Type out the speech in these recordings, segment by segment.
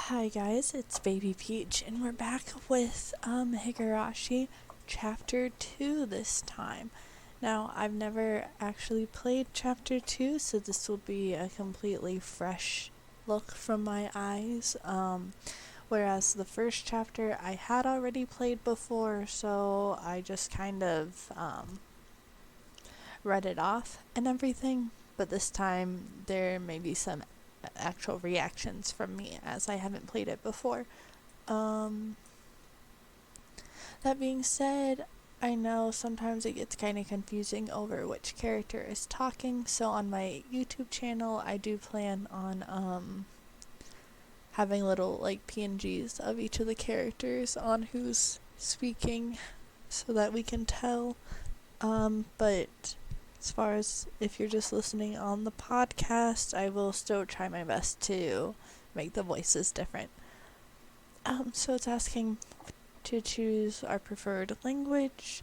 Hi guys, it's Baby Peach, and we're back with Higurashi Chapter 2 this time. Now, I've never actually played Chapter 2, so this will be a completely fresh look from my eyes. Whereas the first chapter I had already played before, so I just kind of read it off and everything. But this time there may be some actual reactions from me as I haven't played it before. That being said, I know sometimes it gets kind of confusing over which character is talking, so on my YouTube channel I do plan on having little like PNGs of each of the characters on who's speaking so that we can tell. But as far as if you're just listening on the podcast, I will still try my best to make the voices different. So it's asking to choose our preferred language.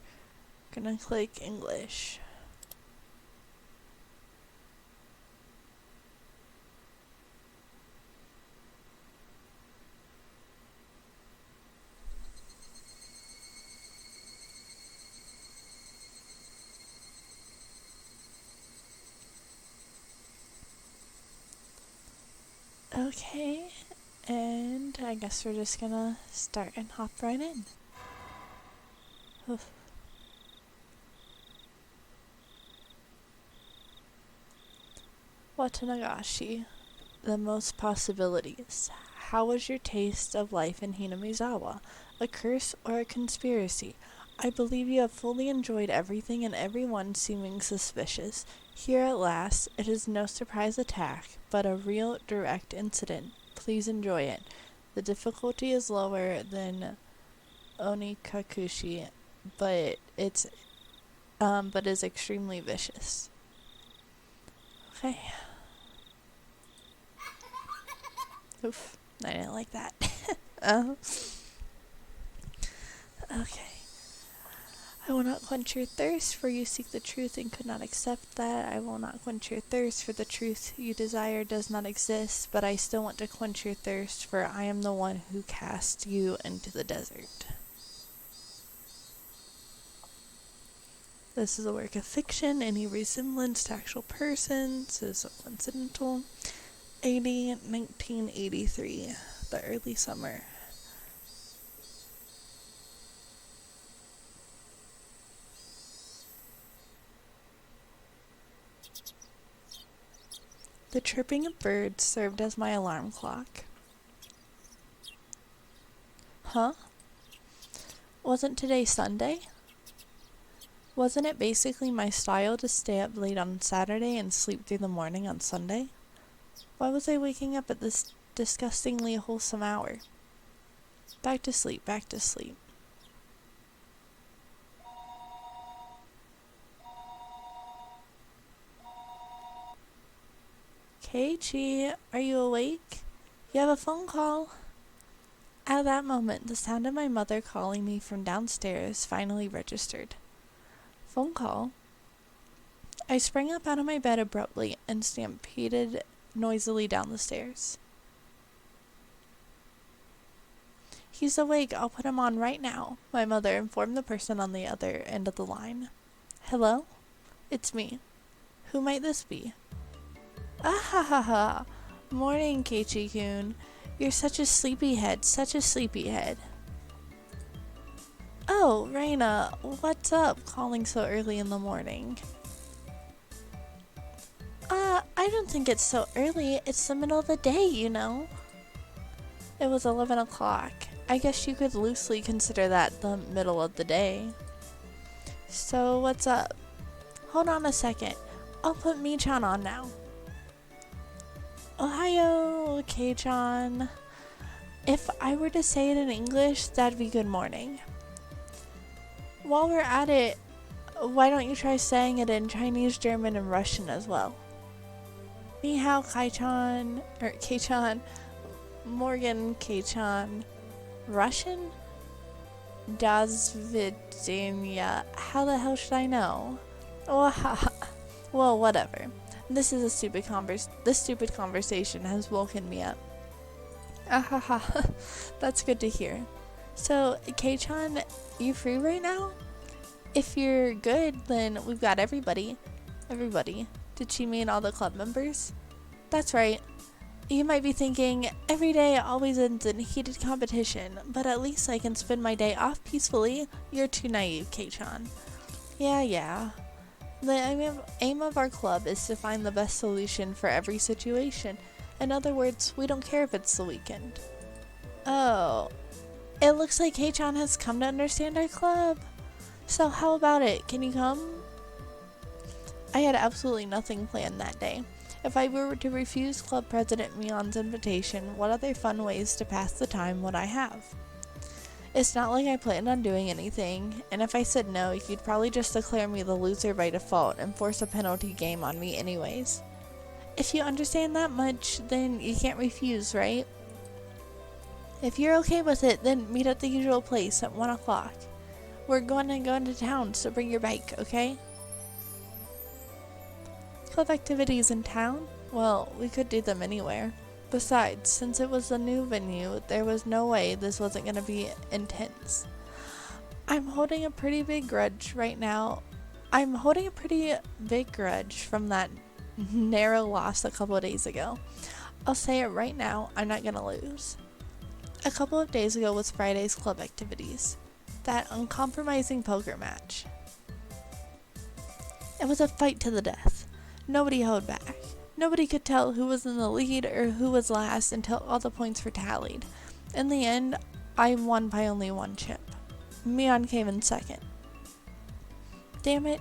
Gonna click English. Okay, and I guess we're just gonna start and hop right in. Oof. Watanagashi, the most possibilities. How was your taste of life in Hinamizawa? A curse or a conspiracy? I believe you have fully enjoyed everything and everyone seeming suspicious. Here at last, it is no surprise attack, but a real direct incident. Please enjoy it. The difficulty is lower than Onikakushi, but is extremely vicious. Okay. Oof, I didn't like that. Okay. I will not quench your thirst, for you seek the truth and could not accept that. I will not quench your thirst, for the truth you desire does not exist, but I still want to quench your thirst, for I am the one who cast you into the desert. This is a work of fiction. Any resemblance to actual persons is coincidental. 1983, the early summer. The chirping of birds served as my alarm clock. Huh? Wasn't today Sunday? Wasn't it basically my style to stay up late on Saturday and sleep through the morning on Sunday? Why was I waking up at this disgustingly wholesome hour? Back to sleep, back to sleep. Keiichi, are you awake? You have a phone call. At that moment, the sound of my mother calling me from downstairs finally registered. Phone call? I sprang up out of my bed abruptly and stampeded noisily down the stairs. He's awake, I'll put him on right now, my mother informed the person on the other end of the line. Hello? It's me. Who might this be? Ah ha ha ha! Morning, Keiichi-kun. You're such a sleepyhead, such a sleepyhead. Oh, Reina, what's up, calling so early in the morning? I don't think it's so early. It's the middle of the day, you know. It was 11 o'clock. I guess you could loosely consider that the middle of the day. So, what's up? Hold on a second. I'll put Mi-chan on now. Ohayo, Kei-chan. If I were to say it in English, that'd be good morning. While we're at it, why don't you try saying it in Chinese, German, and Russian as well? Ni hao, Kai-chan, or Kei-chan, Morgan, Kei-chan. Russian? Das Vidania. How the hell should I know? Well, whatever. This stupid conversation has woken me up. Ahaha, that's good to hear. So, Kei-chan, you free right now? If you're good, then we've got everybody. Everybody. Did she mean all the club members? That's right. You might be thinking, every day always ends in heated competition, but at least I can spend my day off peacefully. You're too naive, Kei-chan. Yeah. The aim of our club is to find the best solution for every situation. In other words, we don't care if it's the weekend. Oh, it looks like Kei-chan has come to understand our club. So how about it? Can you come? I had absolutely nothing planned that day. If I were to refuse Club President Mion's invitation, what other fun ways to pass the time would I have? It's not like I planned on doing anything, and if I said no, you'd probably just declare me the loser by default and force a penalty game on me anyways. If you understand that much, then you can't refuse, right? If you're okay with it, then meet at the usual place at 1 o'clock. We're going to go into town, so bring your bike, okay? Club activities in town? Well, we could do them anywhere. Besides, since it was a new venue, there was no way this wasn't going to be intense. I'm holding a pretty big grudge from that narrow loss a couple of days ago. I'll say it right now, I'm not going to lose. A couple of days ago was Friday's club activities. That uncompromising poker match. It was a fight to the death. Nobody held back. Nobody could tell who was in the lead or who was last until all the points were tallied. In the end, I won by only 1 chip. Mion came in second. Damn it.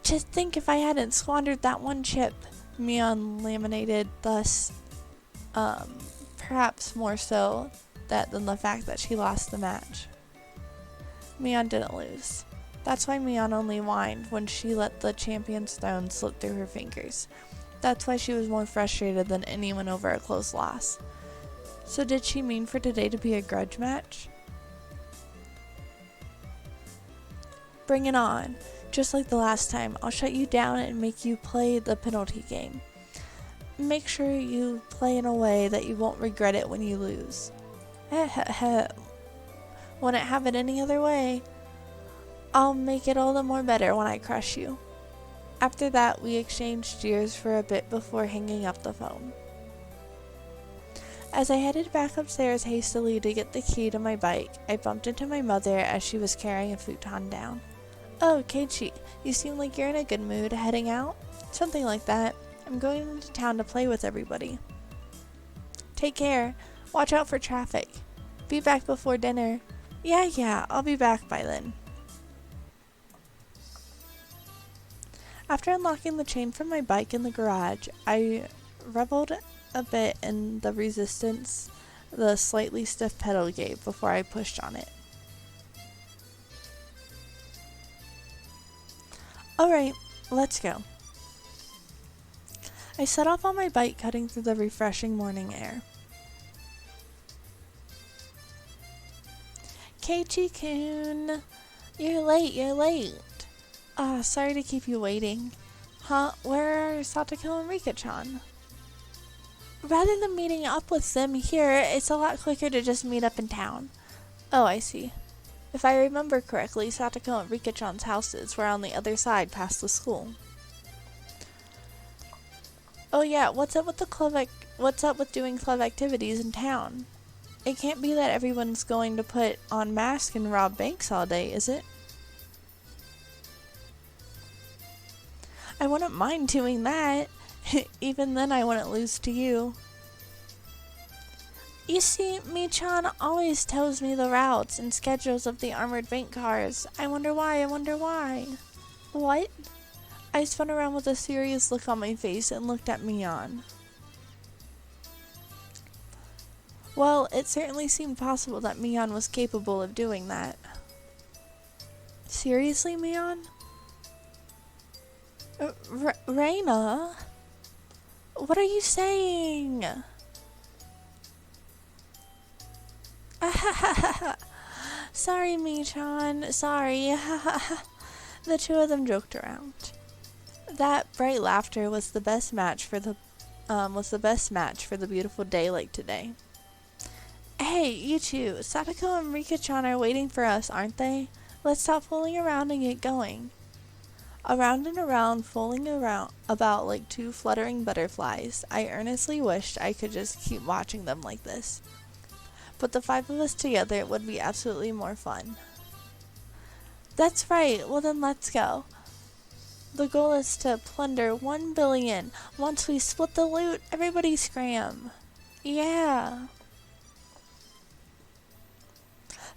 Just think if I hadn't squandered that 1 chip. Mion laminated, thus, perhaps more so than the fact that she lost the match. Mion didn't lose. That's why Mion only whined when she let the champion's throne slip through her fingers. That's why she was more frustrated than anyone over a close loss. So did she mean for today to be a grudge match? Bring it on. Just like the last time, I'll shut you down and make you play the penalty game. Make sure you play in a way that you won't regret it when you lose. Wouldn't have it any other way. I'll make it all the more better when I crush you. After that, we exchanged jeers for a bit before hanging up the phone. As I headed back upstairs hastily to get the key to my bike, I bumped into my mother as she was carrying a futon down. Oh, Keiichi, you seem like you're in a good mood. Heading out? Something like that. I'm going into town to play with everybody. Take care. Watch out for traffic. Be back before dinner. Yeah, I'll be back by then. After unlocking the chain from my bike in the garage, I reveled a bit in the resistance the slightly stiff pedal gave before I pushed on it. Alright, let's go. I set off on my bike, cutting through the refreshing morning air. Keiichi-kun, you're late. Sorry to keep you waiting. Huh? Where are Satoko and Rika-chan? Rather than meeting up with them here, it's a lot quicker to just meet up in town. Oh, I see. If I remember correctly, Satoko and Rika-chan's houses were on the other side past the school. Oh yeah, what's up with doing club activities in town? It can't be that everyone's going to put on masks and rob banks all day, is it? I wouldn't mind doing that. Even then I wouldn't lose to you. You see, Mi-chan always tells me the routes and schedules of the armored bank cars. I wonder why. What? I spun around with a serious look on my face and looked at Mion. Well, it certainly seemed possible that Mion was capable of doing that. Seriously, Mion? Reina? What are you saying? Sorry, Mi-chan. Sorry. The two of them joked around. That bright laughter was the best match for the beautiful day like today. Hey, you two, Sadako and Rika-chan are waiting for us, aren't they? Let's stop fooling around and get going. Around and around, fooling around about like two fluttering butterflies. I earnestly wished I could just keep watching them like this. But the five of us together would be absolutely more fun. That's right, well then let's go. The goal is to plunder 1 billion. Once we split the loot, everybody scram. Yeah.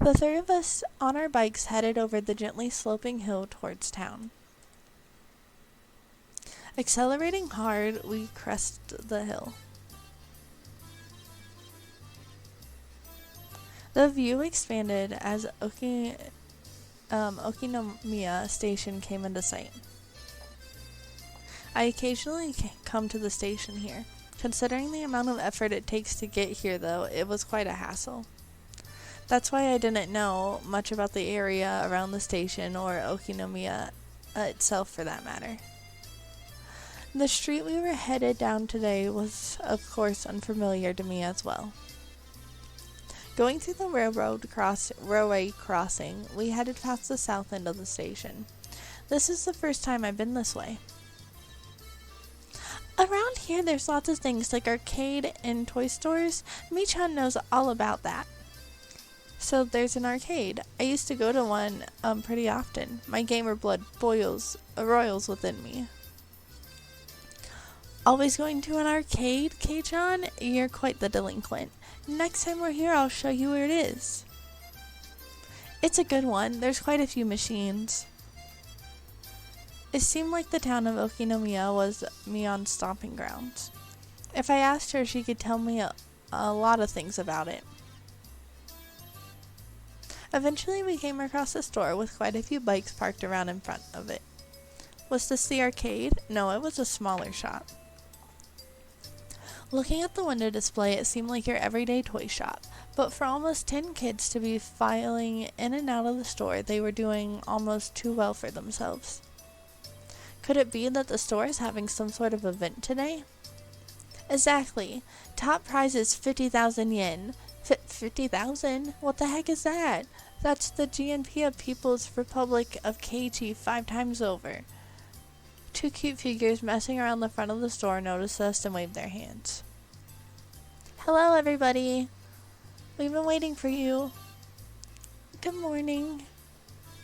The three of us on our bikes headed over the gently sloping hill towards town. Accelerating hard, we crest the hill. The view expanded as Okinomiya Station came into sight. I occasionally come to the station here. Considering the amount of effort it takes to get here, though, it was quite a hassle. That's why I didn't know much about the area around the station or Okinomiya itself for that matter. The street we were headed down today was, of course, unfamiliar to me as well. Going through the railway crossing, we headed past the south end of the station. This is the first time I've been this way. Around here there's lots of things like arcade and toy stores. Michan knows all about that. So there's an arcade. I used to go to one pretty often. My gamer blood roils within me. Always going to an arcade, Kei-chan? You're quite the delinquent. Next time we're here, I'll show you where it is. It's a good one. There's quite a few machines. It seemed like the town of Okinomiya was Mion's stomping grounds. If I asked her, she could tell me a lot of things about it. Eventually, we came across a store with quite a few bikes parked around in front of it. Was this the arcade? No, it was a smaller shop. Looking at the window display, it seemed like your everyday toy shop, but for almost 10 kids to be filing in and out of the store, they were doing almost too well for themselves. Could it be that the store is having some sort of event today? Exactly. Top prize is 50,000 yen. 50,000? What the heck is that? That's the GNP of People's Republic of Keiichi 5 times over. Two cute figures messing around the front of the store noticed us and waved their hands. Hello, everybody. We've been waiting for you. Good morning.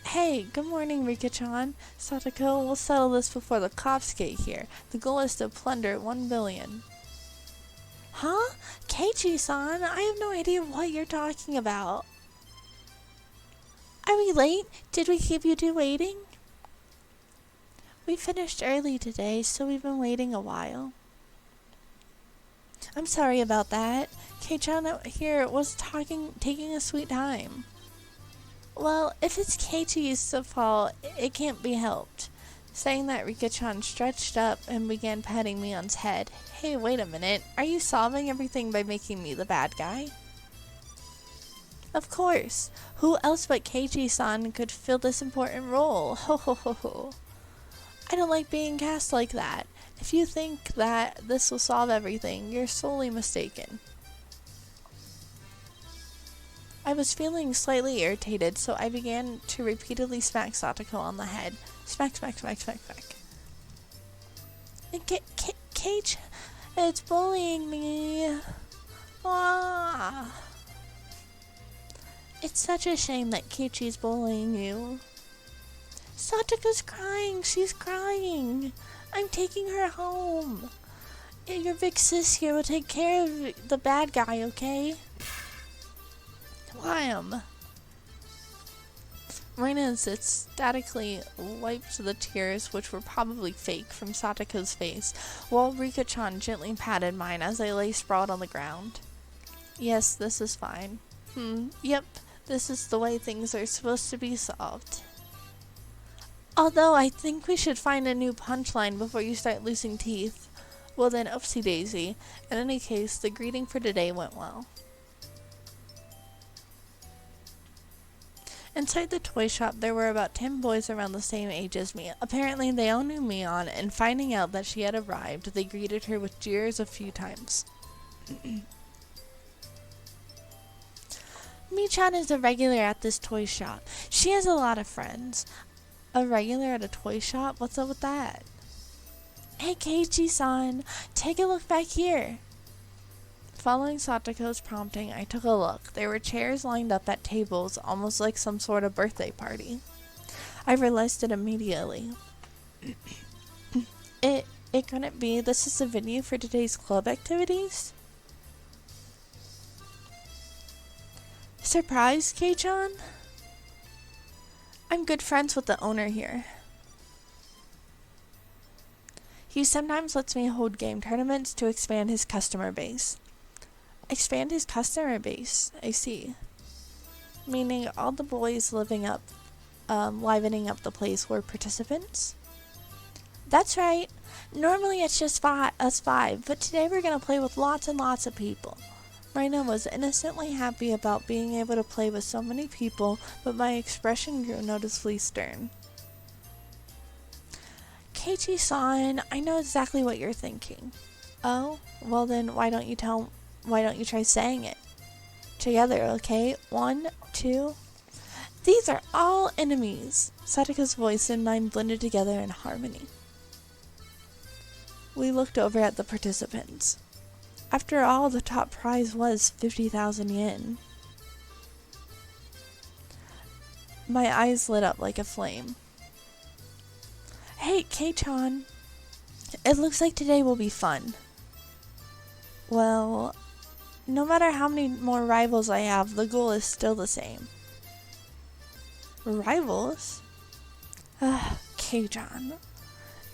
Hey, good morning, Rika-chan. Satoko, we'll settle this before the cops get here. The goal is to plunder 1 billion. Huh? Keiichi-san, I have no idea what you're talking about. Are we late? Did we keep you two waiting? We finished early today, so we've been waiting a while. I'm sorry about that. Kei-chan out here was taking a sweet time. Well, if it's Keiichi's fault, it can't be helped. Saying that, Rika-chan stretched up and began patting Mion's head. Hey, wait a minute. Are you solving everything by making me the bad guy? Of course. Who else but Keiichi-san could fill this important role? Ho ho ho ho. I don't like being cast like that. If you think that this will solve everything, you're sorely mistaken. I was feeling slightly irritated, so I began to repeatedly smack Satoko on the head. Smack, smack, smack, smack, smack. Keiichi, it's bullying me. Ah. It's such a shame that Keiichi's bullying you. Satoko's crying. She's crying. I'm taking her home. Your big sis here will take care of the bad guy, okay? Wham! Reina ecstatically wiped the tears, which were probably fake, from Satoko's face, while Rika-chan gently patted mine as I lay sprawled on the ground. Yes, this is fine. Yep, this is the way things are supposed to be solved. Although I think we should find a new punchline before you start losing teeth. Well then, oopsie daisy. In any case, the greeting for today went well. Inside the toy shop, there were about 10 boys around the same age as me. Apparently, they all knew Mion, and finding out that she had arrived, they greeted her with jeers a few times. Mi-chan is a regular at this toy shop. She has a lot of friends. A regular at a toy shop? What's up with that? Hey, Keiichi-san, take a look back here. Following Satoko's prompting, I took a look. There were chairs lined up at tables, almost like some sort of birthday party. I realized it immediately. It couldn't be. This is the venue for today's club activities? Surprise, Kei-chan? I'm good friends with the owner here. He sometimes lets me hold game tournaments to expand his customer base. Expand his customer base, I see. Meaning all the boys livening up the place were participants? That's right. Normally it's just us five, but today we're going to play with lots and lots of people. Reina was innocently happy about being able to play with so many people, but my expression grew noticeably stern. Keiichi-san, I know exactly what you're thinking. Oh, well then why don't you try saying it? Together, okay? 1, 2. These are all enemies. Satoko's voice and mine blended together in harmony. We looked over at the participants. After all, the top prize was 50,000 yen. My eyes lit up like a flame. Hey, Kei-chan. It looks like today will be fun. Well, no matter how many more rivals I have, the goal is still the same. Rivals? Kei-chan.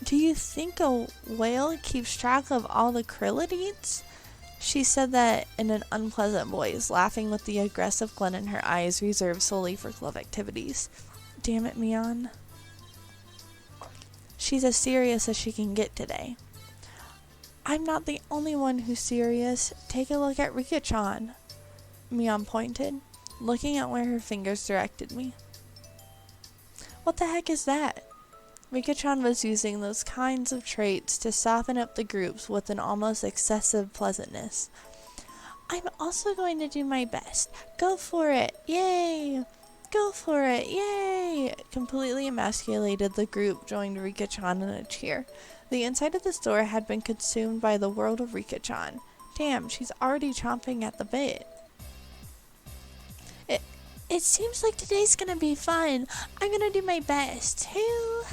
Do you think a whale keeps track of all the krill it eats? She said that in an unpleasant voice, laughing with the aggressive glint in her eyes reserved solely for club activities. Damn it, Mion. She's as serious as she can get today. I'm not the only one who's serious. Take a look at Rika-chan. Mion pointed, looking at where her fingers directed me. What the heck is that? Rika-chan was using those kinds of traits to soften up the groups with an almost excessive pleasantness. I'm also going to do my best. Go for it. Yay! Go for it. Yay! Completely emasculated, the group joined Rika-chan in a cheer. The inside of the store had been consumed by the world of Rika-chan. Damn, she's already chomping at the bit. It seems like today's gonna be fun. I'm gonna do my best, too.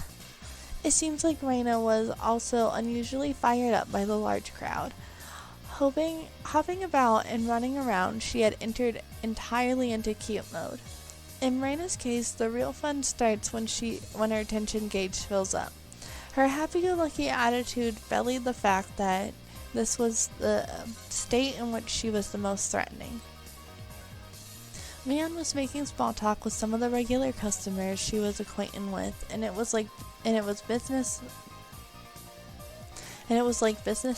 It seems like Reina was also unusually fired up by the large crowd. Hopping about and running around, she had entered entirely into cute mode. In Reina's case, the real fun starts when her attention gauge fills up. Her happy-go-lucky attitude belied the fact that this was the state in which she was the most threatening. Mion was making small talk with some of the regular customers she was acquainted with, and it was like business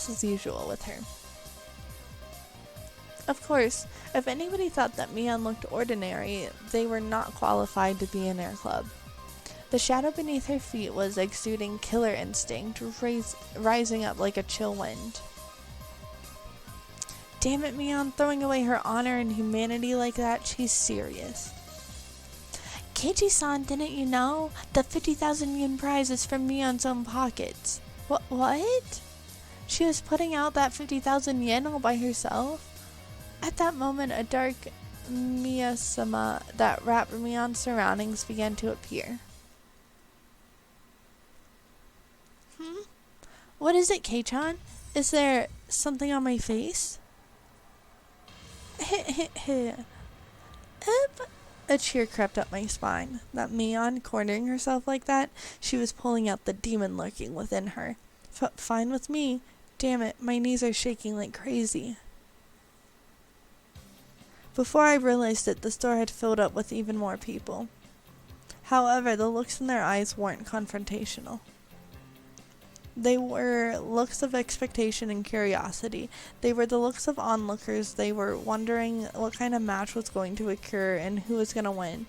as usual with her. Of course, if anybody thought that Mion looked ordinary, they were not qualified to be in our club. The shadow beneath her feet was exuding killer instinct, rising up like a chill wind. Damn it, Mion, throwing away her honor and humanity like that, she's serious. Keiichi-san, didn't you know? The 50,000 yen prize is from Mion's own pockets. What? She was putting out that 50,000 yen all by herself? At that moment, a dark miasma that wrapped Mion's surroundings began to appear. What is it, Kei-chan? Is there something on my face? A cheer crept up my spine. That Mion cornering herself like that, she was pulling out the demon lurking within her. Fine with me. Damn it, my knees are shaking like crazy. Before I realized it, the store had filled up with even more people. However, the looks in their eyes weren't confrontational. They were looks of expectation and curiosity. They were the looks of onlookers. They were wondering what kind of match was going to occur and who was going to win.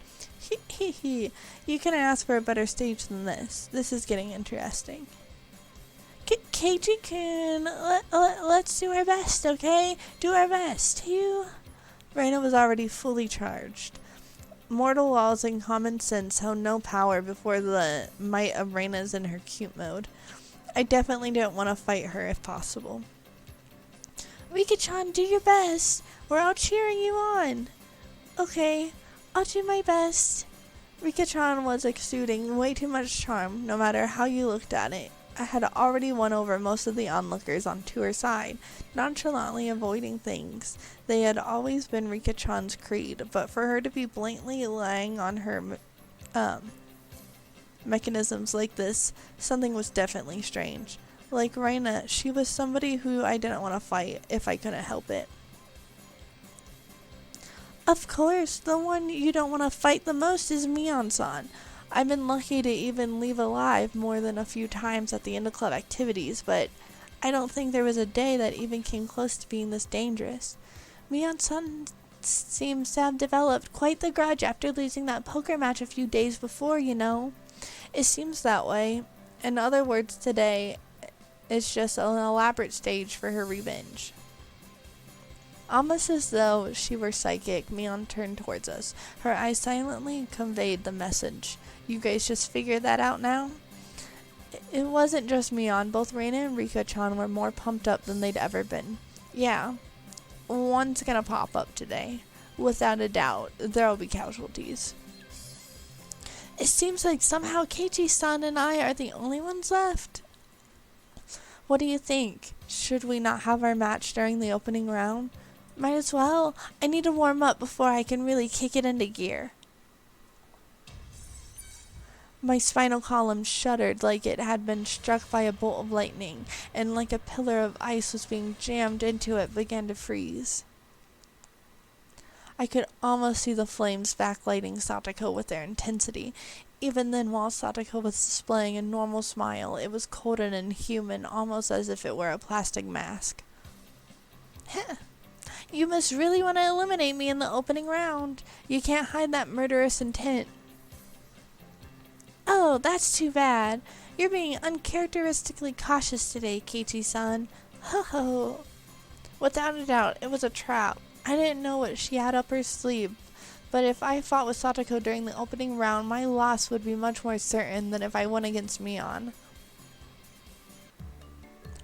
You couldn't ask for a better stage than this. This is getting interesting. Keiji-kun, let's do our best, okay? Do our best. Reina was already fully charged. Mortal laws and common sense held no power before the might of Reina's in her cute mode. I definitely didn't want to fight her if possible. Rika-chan, do your best. We're all cheering you on. Okay, I'll do my best. Rika-chan was exuding way too much charm, no matter how you looked at it. I had already won over most of the onlookers onto her side, nonchalantly avoiding things. They had always been Rika-chan's creed, but for her to be blatantly lying on her mechanisms like this, something was definitely strange. Like Reina, she was somebody who I didn't want to fight if I couldn't help it. Of course, the one you don't want to fight the most is Mion-san. I've been lucky to even leave alive more than a few times at the end of club activities, but I don't think there was a day that even came close to being this dangerous. Mion-san seems to have developed quite the grudge after losing that poker match a few days before, you know. It seems that way. In other words, today is just an elaborate stage for her revenge. Almost as though she were psychic, Mion turned towards us. Her eyes silently conveyed the message. You guys just figured that out now? It wasn't just Mion. Both Reina and Rika-chan were more pumped up than they'd ever been. Yeah, one's gonna pop up today. Without a doubt, there'll be casualties. It seems like somehow Keiichi-san and I are the only ones left. What do you think? Should we not have our match during the opening round? Might as well. I need to warm up before I can really kick it into gear. My spinal column shuddered like it had been struck by a bolt of lightning, and like a pillar of ice was being jammed into it, began to freeze. I could almost see the flames backlighting Satoko with their intensity. Even then, while Satoko was displaying a normal smile, it was cold and inhuman, almost as if it were a plastic mask. Heh. You must really want to eliminate me in the opening round. You can't hide that murderous intent. Oh, that's too bad. You're being uncharacteristically cautious today, Keiichi-san. Ho ho. Without a doubt, it was a trap. I didn't know what she had up her sleeve, but if I fought with Satoko during the opening round, my loss would be much more certain than if I went against Mion.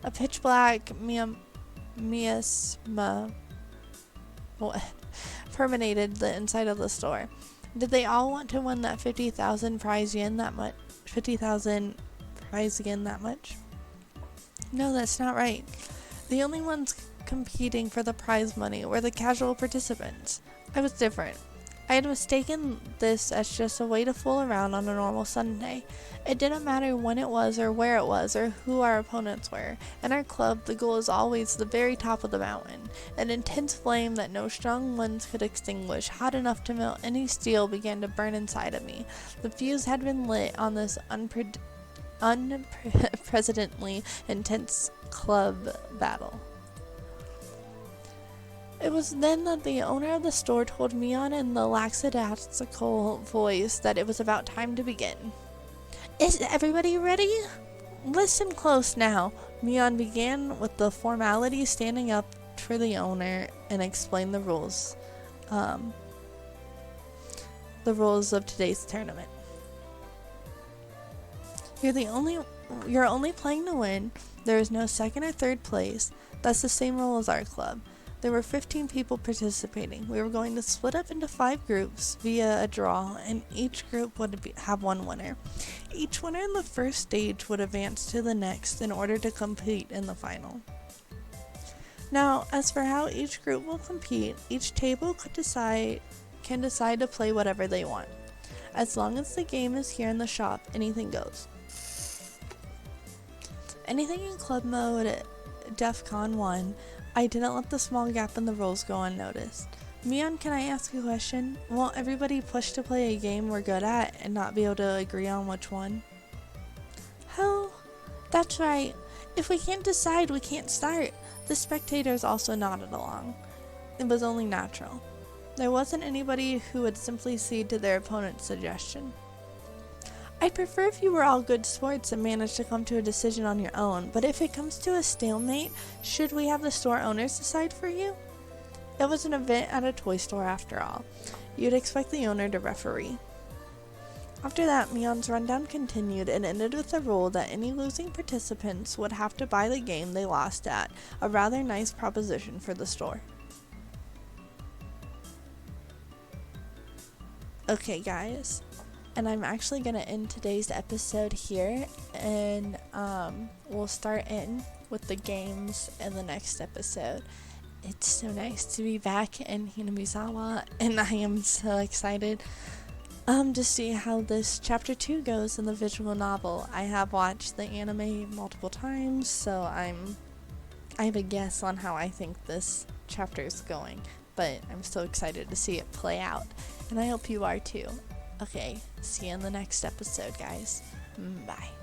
A pitch-black miasma permeated the inside of the store. Did they all want to win that 50,000 prize yen that much? 50,000 prize yen that much? No, that's not right. The only ones competing for the prize money were the casual participants. I was different. I had mistaken this as just a way to fool around on a normal Sunday. It didn't matter when it was or where it was or who our opponents were. In our club, the goal is always the very top of the mountain. An intense flame that no strong winds could extinguish, hot enough to melt any steel, began to burn inside of me. The fuse had been lit on this unprecedentedly intense club battle. It was then that the owner of the store told Mion in the lackadaisical voice that it was about time to begin. Is everybody ready? Listen close now. Mion began with the formality, standing up for the owner and explained the rules. The rules of today's tournament. You're only playing to win. There is no second or third place. That's the same rule as our club. There were 15 people participating. We were going to split up into 5 groups via a draw, and each group would have one winner. Each winner in the first stage would advance to the next in order to compete in the final. Now, as for how each group will compete, each table can decide to play whatever they want. As long as the game is here in the shop, anything goes. Anything in club mode, DEFCON 1, I didn't let the small gap in the rules go unnoticed. Mion, can I ask a question? Won't everybody push to play a game we're good at and not be able to agree on which one? Oh, that's right. If we can't decide, we can't start. The spectators also nodded along. It was only natural. There wasn't anybody who would simply cede to their opponent's suggestion. I'd prefer if you were all good sports and managed to come to a decision on your own, but if it comes to a stalemate, should we have the store owners decide for you? It was an event at a toy store after all. You'd expect the owner to referee. After that, Mion's rundown continued and ended with the rule that any losing participants would have to buy the game they lost at, a rather nice proposition for the store. Okay guys, and I'm actually going to end today's episode here, and we'll start in with the games in the next episode. It's so nice to be back in Hinamizawa, and I am so excited to see how this chapter 2 goes in the visual novel. I have watched the anime multiple times, so I have a guess on how I think this chapter is going, but I'm so excited to see it play out, and I hope you are too. Okay, see you in the next episode, guys. Bye.